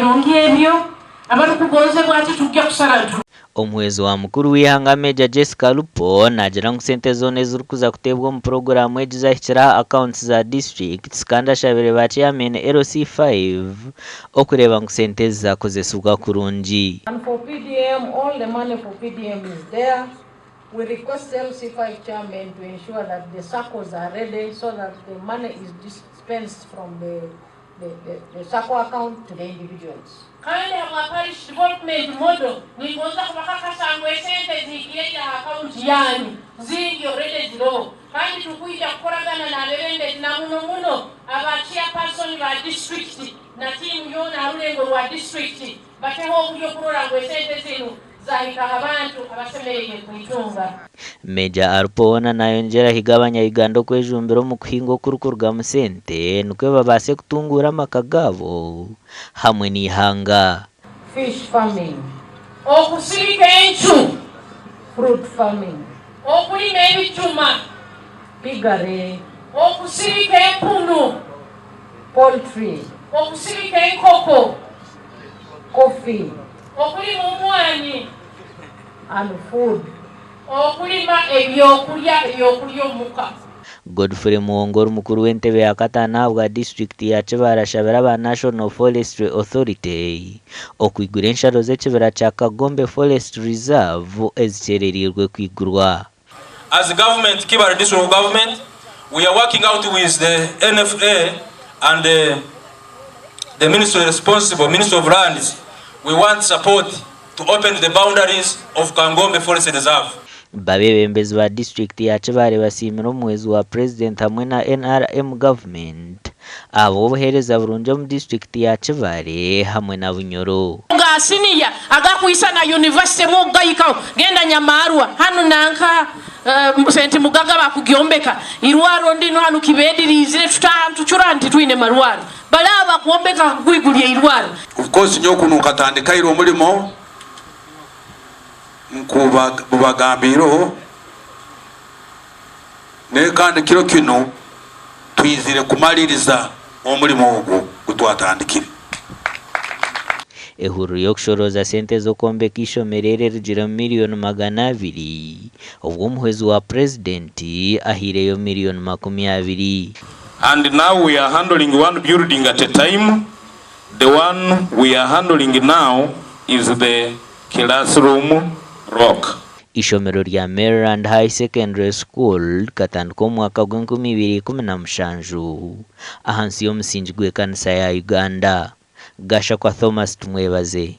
birungi ebyo abalukugonzebwa ati tujja kusala. Omuhwezi wa mukuru w'ihanga Major Jessica Lupo nagira ngu sente zona ezirikuza kutebwa mu programu egizahikira accounts za districts kandi ashabire ba chairman LC5 okureba ngu sente zizakozesebwa kurungi. And for PDM, all the money for PDM is there. We request LC5 chairman to ensure that the circles are ready so that the money is dispensed from the circle account to the individuals. Kandi hamwa parish development model ni ngoza kubakakasangwe sente zikire ya account yani zingi already zero kandi tukuija kukoragana na lelende na muno abachia person ba district na team yona arulengo wa district bateho kujo kurora ngwe sente zinu zahika abantu abasemereye kuitunga. Major Arupona nayongera higa abanya Uganda Mwejumbire mu kuhingo kurukurwa mu sente nukwe babase kutungura makagabo hamwe n'ihanga. Fish farming, okusirika enchu, fruit farming, okulima ebijuma, piggery, okusirika empunu, poultry, okusirika enkoko, coffee, okulima omwani, and food. okulima ebyokulya omuka. Godfrey Muongoro mukuru w'entebe ya katana bwa district ya Kibaale ashabira ba National Forestry Authority okwigura ensharo z'ekibira kya Kagombe Forest Reserve ezicererirwe kwigurwa. As the government, Kibaale district government, we are working out with the NFA and the ministry responsible, Ministry of Lands. We want support to open the boundaries of Kagombe Forest Reserve. Babebembezi ba district ya Kibaale basimira omuhwezi wa President hamwe na NRM government abo bohereza burungi mu district ya Kibaale hamwe na Bunyoro. Ngasiniya agakwisa na university mu gayikaho genda Nyamarwa hano nanka sente mugaga bakugyombeka irwaro ndino hano kibedirize tucuranti twine marwaro balaba kuombeka kwiguliye irwaro. Of course nyokuno katandika iro mulimo mukubagambiro ne kandi kiro kino twizire kumaliriza omulimo ogwo gutwatandikire. Ehuru yokushoroza sente zo kombeka ishomerere rigira miliyoni 200 obwo omuhwezi wa Purezidenti ahireyo miliyoni 20. And now we are handling one building at a time. The one we are handling now is the classroom rock. Ishomero rya Maryland High Secondary School katandika omwaka gw'2017 ahansi y'omusingi gw'ekanisa ya Uganda. Gasha kwa Thomas tumwebaze.